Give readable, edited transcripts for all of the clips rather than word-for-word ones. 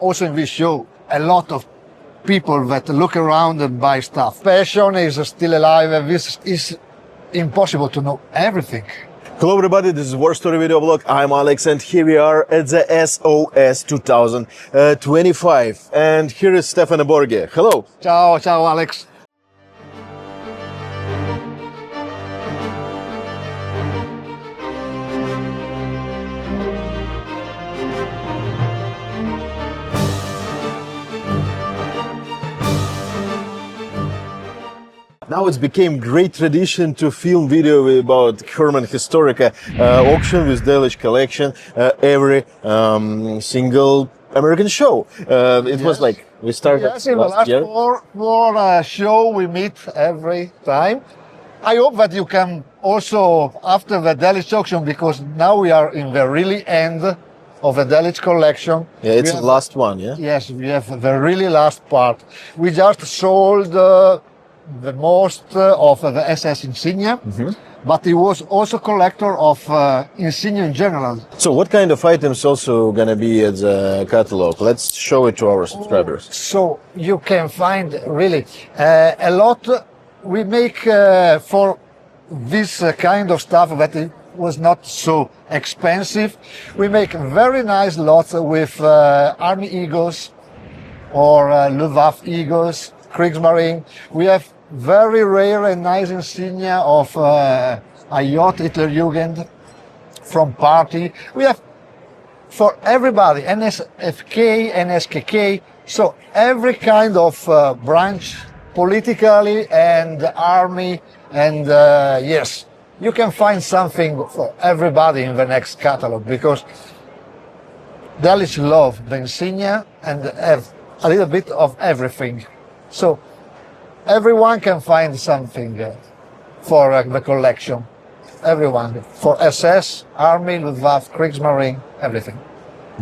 also in this show a lot of people that look around and buy stuff. Passion is still alive, and this is impossible to know everything. Hello everybody, this is WarStory video blog. I'm Alex and here we are at the SOS 2025. And here is Stefano Borghi. Hello. Ciao, ciao Alex. Now it's became great tradition to film video about HERMAN HISTORICA auction with Delich collection every single American show. It was like we started in the last year. four show we meet every time. I hope that you can also after the Delich auction, because now we are in the really end of the Delich collection. Yeah, it's the last one, yeah? Yes, we have the really last part. We just sold the most of the SS insignia, but he was also collector of insignia in general. So what kind of items also gonna be at the catalog? Let's show it to our subscribers. So you can find really a lot. We make for this kind of stuff that it was not so expensive. We make very nice lots with Army Eagles or Luftwaffe Eagles, Kriegsmarine. We have very rare and nice insignia of a yacht Hitlerjugend from party. We have for everybody, NSFK, NSKK, so every kind of branch politically and army, and yes, you can find something for everybody in the next catalog, because Delich love the insignia and have a little bit of everything. So everyone can find something for the collection. Everyone. For SS, Army, Luftwaffe, Kriegsmarine, everything.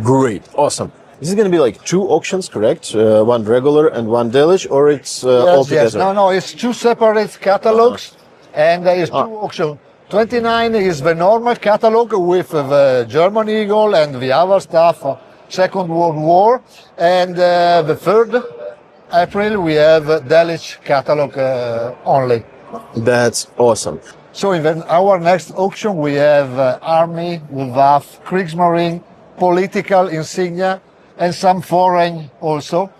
Great, awesome. This is going to be like two auctions, correct? One regular and one Delich, or it's all together? Yes, no, it's two separate catalogs, and there is two auctions. 29 is the normal catalog with the German Eagle and the other stuff, Second World War, and the 3rd April we have Delich catalog only. That's awesome. So in our next auction we have Army, Luftwaffe, Kriegsmarine, political insignia, and some foreign also,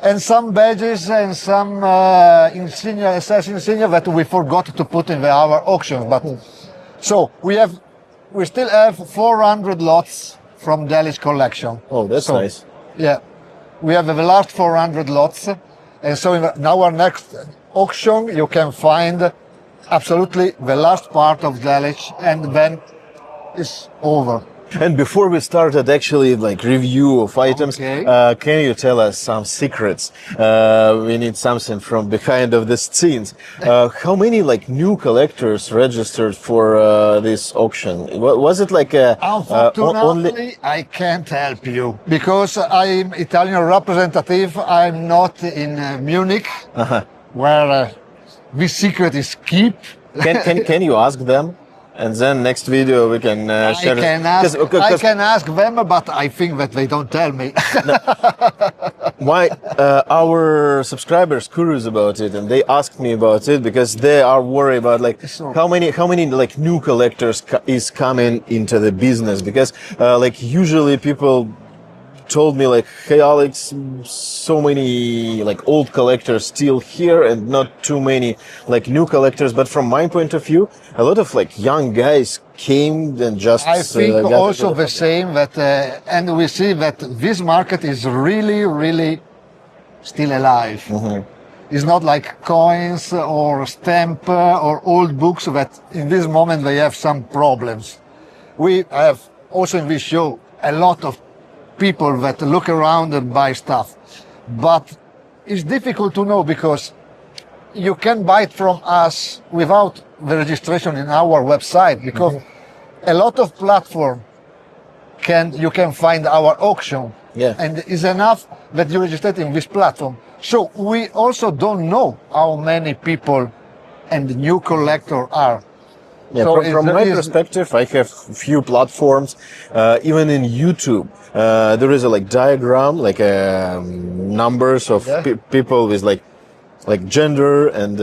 and some badges and some insignia, SS insignia that we forgot to put in our auction. But so we still have 400 lots from Delich collection. Oh, that's nice. Yeah. We have the last 400 lots, and so in our next auction you can find absolutely the last part of Delich, and then it's over. And before we started actually like review of items, can you tell us some secrets? We need something from behind of the scenes. How many like new collectors registered for this auction? Was it like a Unfortunately, I can't help you because I'm Italian representative. I'm not in Munich, where this secret is kept. Can you ask them? And then next video we can share. I can ask them, but I think that they don't tell me. Why our subscribers curious about it, and they asked me about it because they are worried about like how many like new collectors is coming into the business, because like usually people told me like, hey Alex, so many like old collectors still here and not too many like new collectors. But from my point of view, a lot of like young guys came and just I think also the same, that and we see that this market is really still alive. It's not like coins or stamp or old books that in this moment they have some problems. We have also in this show a lot of people that look around and buy stuff, but it's difficult to know because you can buy it from us without the registration in our website, because a lot of platform you can find our auction, and it's enough that you register in this platform. So we also don't know how many people and new collector are. Yeah, So from my perspective, I have few platforms. Even in YouTube, there is a like diagram, like numbers of people with like gender and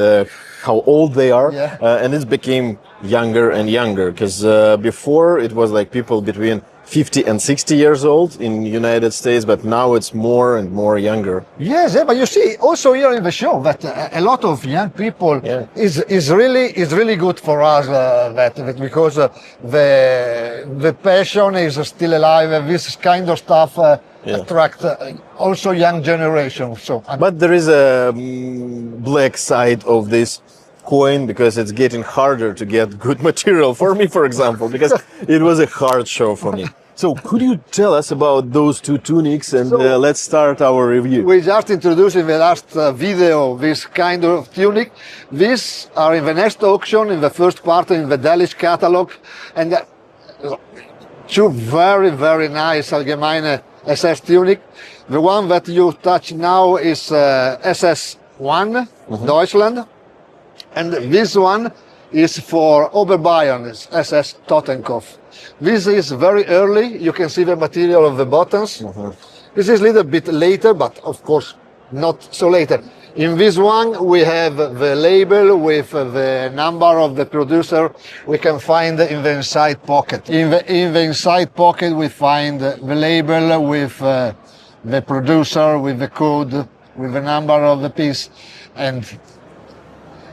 how old they are, and it became younger and younger because before it was like people between 50 and 60 years old in United States, but now it's more and more younger. Yes, but you see also here in the show that a lot of young people is really good for us that because the passion is still alive. This kind of stuff attract also young generation. So, but there is a black side of this coin because it's getting harder to get good material for me, for example, because it was a hard show for me. So could you tell us about those two tunics and let's start our review. We just introduced in the last video this kind of tunic. These are in the next auction in the first part in the Delich catalog, and two very nice Allgemeine SS tunic. The one that you touch now is SS1 Deutschland. And this one is for Oberbayern, SS Totenkopf. This is very early. You can see the material of the buttons. This is a little bit later, but of course not so later. In this one, we have the label with the number of the producer. We can find in the inside pocket. In the inside pocket, we find the label with the producer, with the code, with the number of the piece. And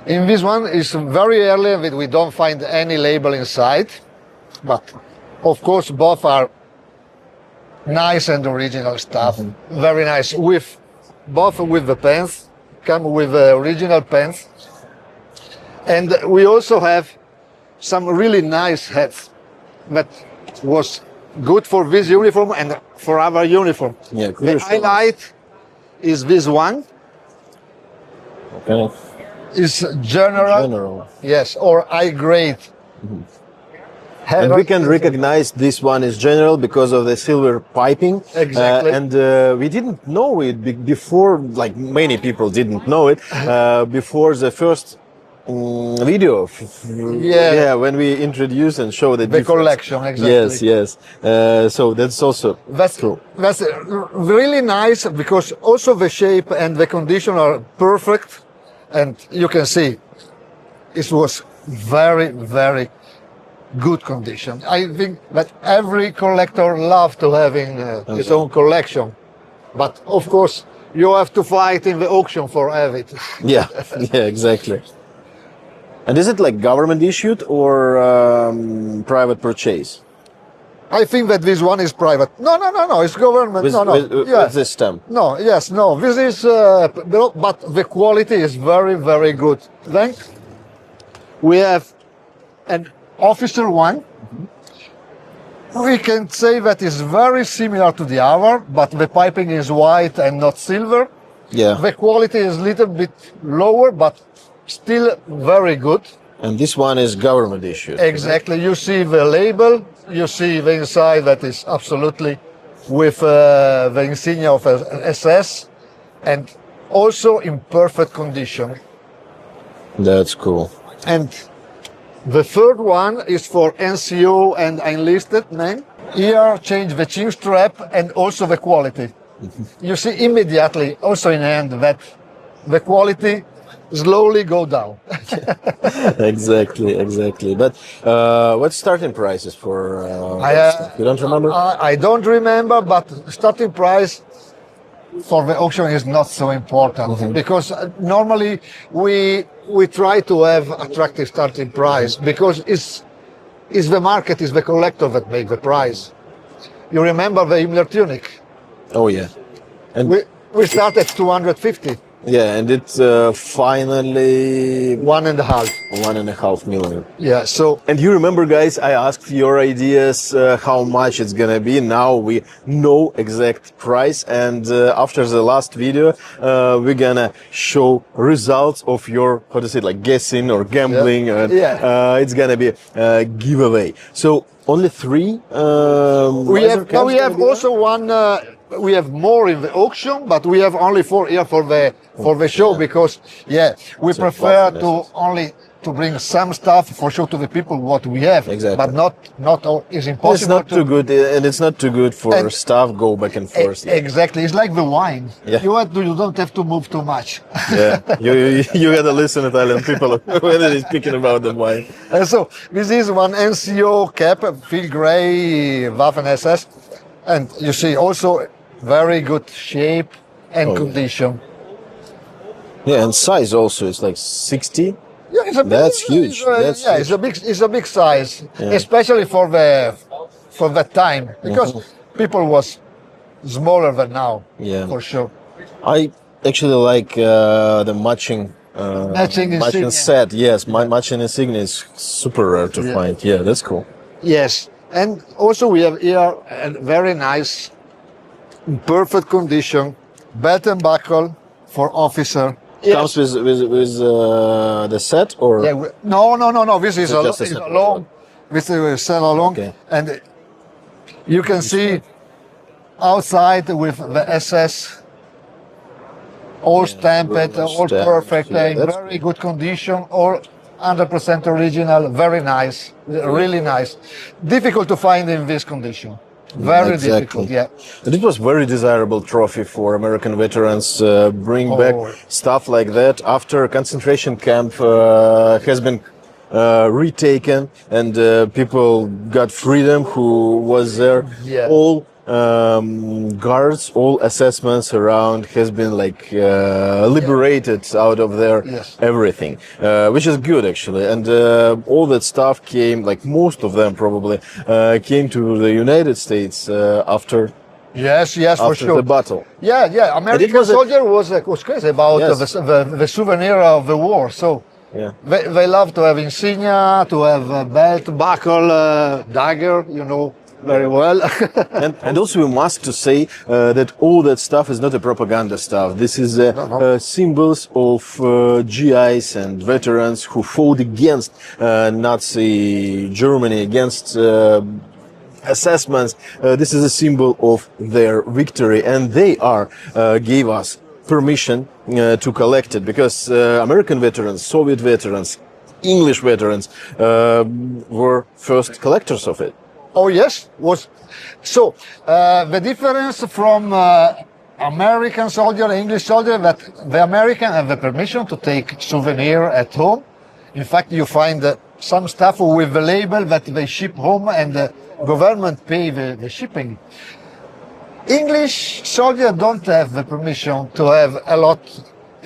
in this one, it's very early, we don't find any label inside, but of course both are nice and original stuff, very nice. Both with the pens, come with the original pens, and we also have some really nice hats that was good for this uniform and for our uniform. Yeah, the highlight is this one. Okay. Is general, yes, or high grade. And we can recognize this one is general because of the silver piping. Exactly. And we didn't know it before, like many people didn't know it, before the first video. When we introduce and show the collection, exactly. Yes. So that's also true. That's really nice because also the shape and the condition are perfect. And you can see it was very good condition. I think that every collector loves to having his own collection. But of course, you have to fight in the auction for have it. Yeah, exactly. And is it like government issued or private purchase? I think that this one is private. No, it's government. With this stamp. No, this is, but the quality is very good. Then we have an officer one. We can say that is very similar to the other, but the piping is white and not silver. Yeah. The quality is a little bit lower, but still very good. And this one is government issued. Exactly. You see the label. You see the inside that is absolutely with the insignia of SS and also in perfect condition. That's cool. And the third one is for NCO and enlisted men. Here change the chin strap and also the quality. You see immediately also in hand that the quality slowly go down. Exactly. But what's starting prices for? You don't remember? I don't remember, but starting price for the auction is not so important because normally we try to have attractive starting price because it's the market, is the collector that make the price. You remember the Himmler tunic? Oh yeah, and we start at 250. Yeah, and it's finally 1.5 million. Yeah, so. And you remember, guys, I asked your ideas how much it's gonna be. Now we know exact price, and after the last video, we're gonna show results of your guessing or gambling. It's gonna be a giveaway. So only 3. We have also one. We have more in the auction, but we have only 4 here for the show because we prefer to only to bring some stuff for sure to the people what we have, Exactly. but not all is It's impossible. not too good, and it's not too good for And- staff go back and forth. Exactly, it's like the wine. Yeah. You don't have to move too much. Yeah, you gotta listen Italian people when they're speaking about the wine. And so this is one NCO cap, field gray Waffen SS, and you see also very good shape and Oh, yeah. condition. Yeah, and size also is like 60. Yeah, it's a That's huge. That's yeah, huge. it's a big size, Yeah. especially for that time because people was smaller than now. Yeah. For sure. I actually like the matching Matching insignia. set. Yes, matching insignia is super rare to find. Yeah, that's cool. Yes, and also we have here a very nice, in perfect condition, belt and buckle for officer. Comes with the set or Yeah, no. This is Just a is separate along. This is sell along, Okay. and you can see outside with the SS, all stamped, all stamped, perfect, yeah, in that's very good condition, all 100% original, very nice, really nice. Difficult to find in this condition. Very difficult, yeah. And it was very desirable trophy for American veterans. Bring back stuff like that after concentration camp has been retaken and people got freedom who was there. Yeah. All guards, all assessments around has been like liberated out of their Yes. everything, which is good actually. And all that stuff came, like most of them probably, came to the United States after Yes, for after sure. the battle. Yeah. American was a- soldier was crazy about Yes. the souvenir of the war. So Yeah. they love to have insignia, to have a belt, buckle, dagger. You know very well. And also we must to say that all that stuff is not a propaganda stuff. This is symbols of GIs and veterans who fought against Nazi Germany, against assessments. This is a symbol of their victory, and they gave us permission to collect it because American veterans, Soviet veterans, English veterans were first collectors of it. Oh yes, was so the difference from American soldier and English soldier that the American have the permission to take souvenir at home. In fact, you find some stuff with the label that they ship home and the government pay the shipping. English soldiers don't have the permission to have a lot,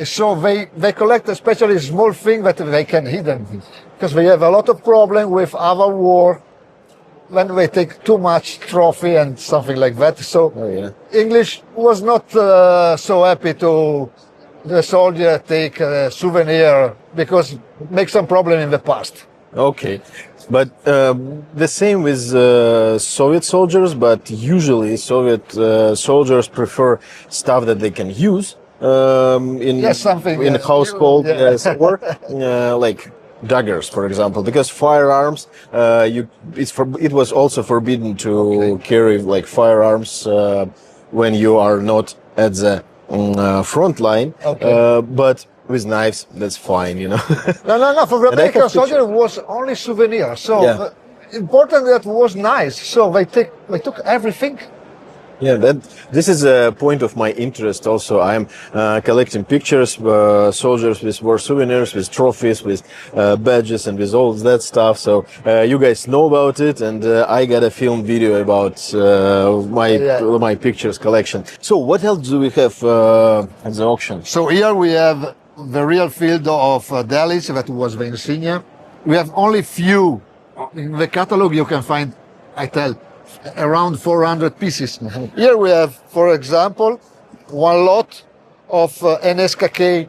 so they collect especially small things that they can hidden because they have a lot of problem with our war when they take too much trophy and something like that. So English was not so happy to the soldier take a souvenir because it makes some problem in the past. Okay, but the same with Soviet soldiers, but usually Soviet soldiers prefer stuff that they can use in something in household, yeah. yes, or like daggers, for example, because firearms, it was also forbidden to carry like firearms when you are not at the front line, but with knives, that's fine, you know. No. For the And I have American soldier pictures. it was only souvenir. So Yeah. important that was nice. So they took everything. Yeah, this is a point of my interest also. I'm collecting pictures, soldiers with war souvenirs, with trophies, with badges and with all that stuff. So you guys know about it, and I got a film video about my pictures collection. So what else do we have at the auction? So here we have the real field of Delich, that was the insignia. We have only few. In the catalog you can find, around 400 pieces. Here we have, for example, one lot of NSKK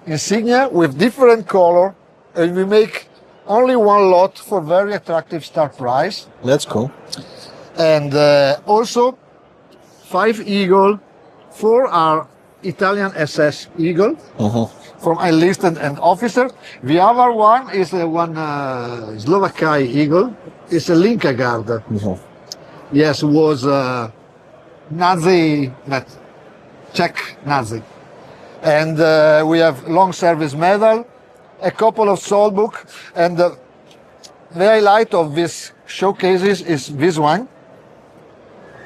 insignia with different color, and we make only one lot for very attractive start price. That's cool. And also 5 eagle, 4 are Italian SS eagle from enlisted and officer. The other one is one Slovakia eagle. It's a Linka Guard. Yes, was Nazi, Czech Nazi. And we have long service medal, a couple of soul book, and the highlight of this showcases is this one.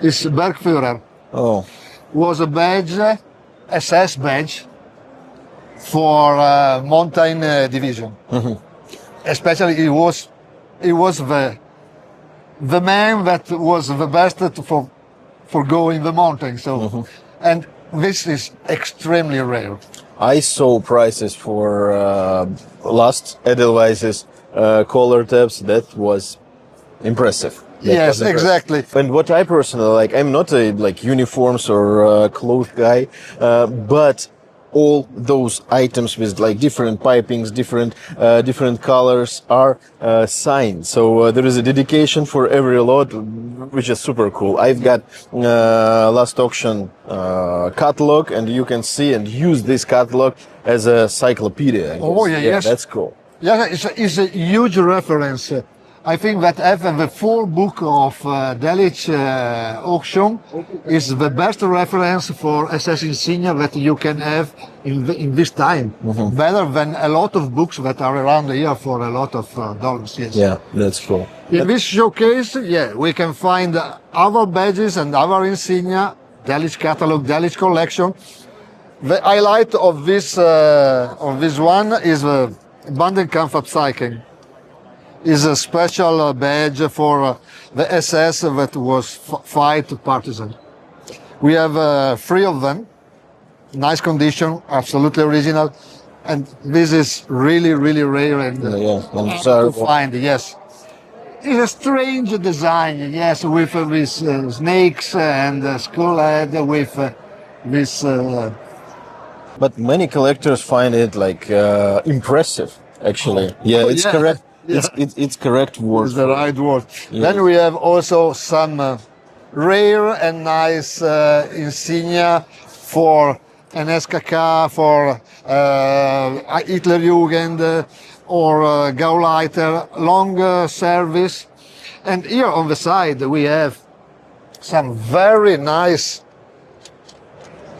Is Bergführer. Oh, Was a badge, SS badge for mountain division. Especially he was the man that was the best for going the mountain. So, and this is extremely rare. I saw prices for last Edelweiss's collar tabs. That was impressive. That Yes, was impressive. exactly. And what I personally like, I'm not a like uniforms or clothes guy, but all those items with like different pipings, different colors are signed. So there is a dedication for every lot, which is super cool. I've got last auction catalog, and you can see and use this catalog as a cyclopedia. I Oh, guess. yes. That's cool. Yeah, it's a huge reference. I think that even the full book of Delich auction is the best reference for SS insignia that you can have in this time. Better than a lot of books that are around here for a lot of dollars. Yes. Yeah, that's cool. In this showcase, yeah, we can find other badges and other insignia, Delich catalog, Delich collection. The highlight of this one is the Bandenkampfabzeichen. Is a special badge for the SS that was fight partisan. We have 3 of them, nice condition, absolutely original, and this is really, really rare and hard to find. Yes, it's a strange design. Yes, with these snakes and skull head with this. But many collectors find it like impressive. Actually, yeah, it's yeah. correct. Yeah. It's correct word. Is the right word. Yeah. Then we have also some rare and nice insignia for an SKK, for Hitlerjugend or Gauleiter, long service. And here on the side we have some very nice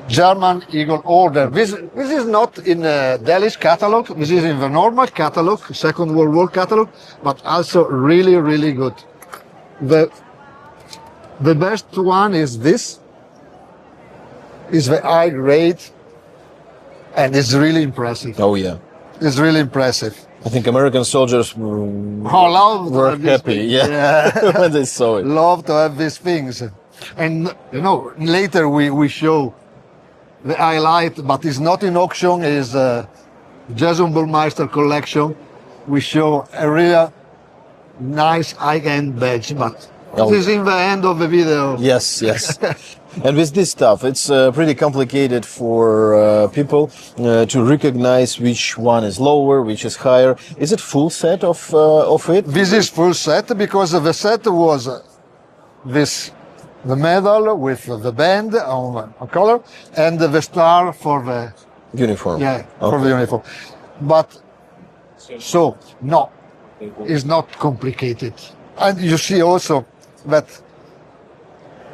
German Eagle Order. This is not in Delich catalog. This is in the normal catalog, Second World War catalog, but also really, really good. The best one is this. Is the high grade, and it's really impressive. Oh yeah, It's really impressive. I think American soldiers were happy. Yeah, when they saw it. Love to have these things, and you know later we show. The highlight, but it's not in auction, is Jason Burmeister collection. We show a real nice high-end badge, but this is in the end of the video. Yes, yes. And with this stuff, it's pretty complicated for people to recognize which one is lower, which is higher. Is it full set of it? This is full set because the set was the medal with the band on collar and the star for the uniform. Yeah, for the uniform. But so no, it's not complicated. And you see also that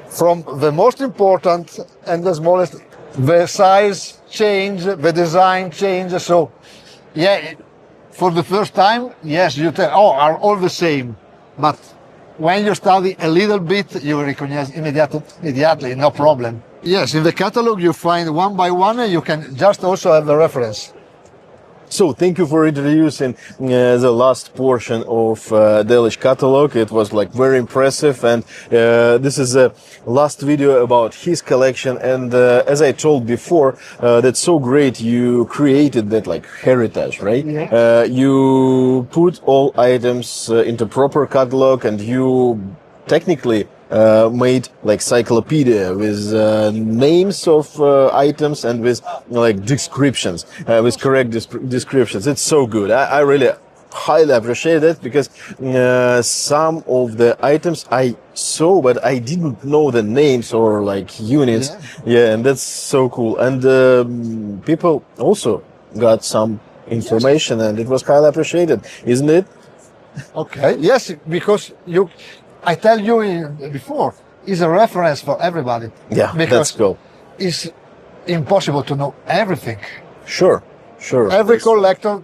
from the most important and the smallest, the size change, the design change. So yeah, for the first time, yes, you tell, oh, are all the same, but when you study a little bit, you recognize immediately, no problem. Yes, in the catalog you find one by one, and you can just also have the reference. So thank you for introducing the last portion of Delich catalog. It was like very impressive, and this is a last video about his collection. And as I told before, that's so great. You created that like heritage, right? Yeah. You put all items into proper catalog, and you technically made like cyclopedia with names of items and with like descriptions, with correct descriptions. It's so good. I really highly appreciate it because some of the items I saw, but I didn't know the names or like units. Yeah, and that's so cool. And people also got some information, and it was highly appreciated, isn't it? Okay. Yes, because I tell you before, is a reference for everybody. Yeah, because that's cool. It's impossible to know everything. Sure. Every collector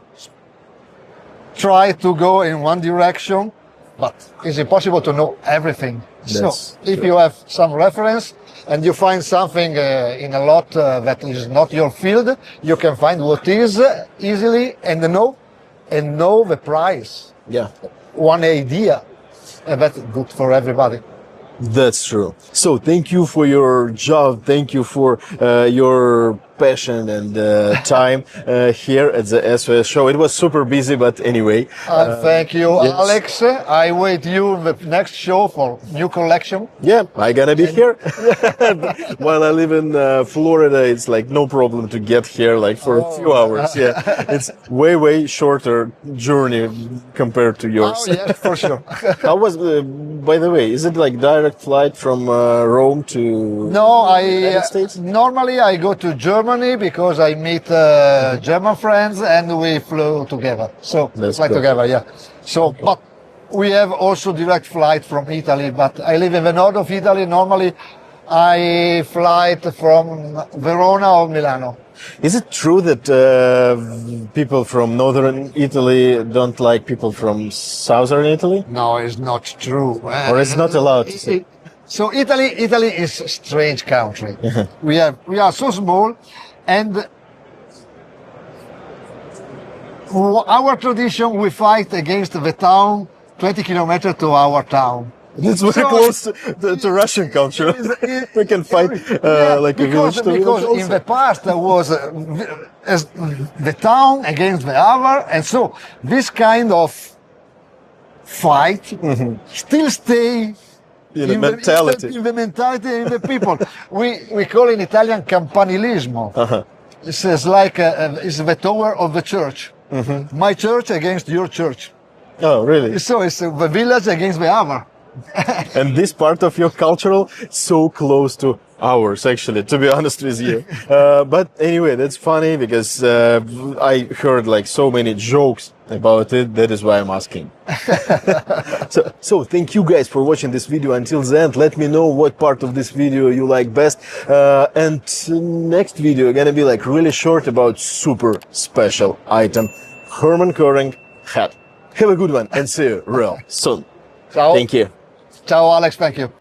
try to go in one direction, but it's impossible to know everything. So if you have some reference and you find something in a lot that is not your field, you can find what is easily and know the price. Yeah. One idea, and that's good for everybody. That's true. So thank you for your job. Thank you for your passion and time here at the SOS show. It was super busy, but anyway. Thank you, yes. Alex. I wait you in the next show for new collection. Yeah, I gonna be here. While I live in Florida, it's like no problem to get here like for a few hours. Yeah, it's way shorter journey compared to yours. Oh, yes, for sure. How was, by the way, is it like direct flight from Rome to No, United States? Normally I go to Germany because I meet German friends and we flew together. So That's fly good. together, yeah. So, but we have also direct flight from Italy. But I live in the north of Italy. Normally, I fly from Verona or Milano. Is it true that people from northern Italy don't like people from southern Italy? No, it's not true. Or it's not allowed to say? So Italy is a strange country. we are so small, and our tradition, we fight against the town 20 kilometers to our town. It's very close to Russian culture. We can fight like a village to village because in the past there was the town against the other, and so this kind of fight still stay in the mentality. In the mentality in the people. we call in Italian campanilismo. It's like it's the tower of the church. My church against your church. Oh, really? So it's the village against the other. And this part of your cultural so close to ours, actually, to be honest with you. But anyway, that's funny because I heard like so many jokes about it. That is why I'm asking. So thank you guys for watching this video until the end. Let me know what part of this video you like best. And next video gonna be like really short about super special item, Herman Koering hat. Have a good one and see you real soon. Ciao. Thank you. Ciao, Alex. Thank you.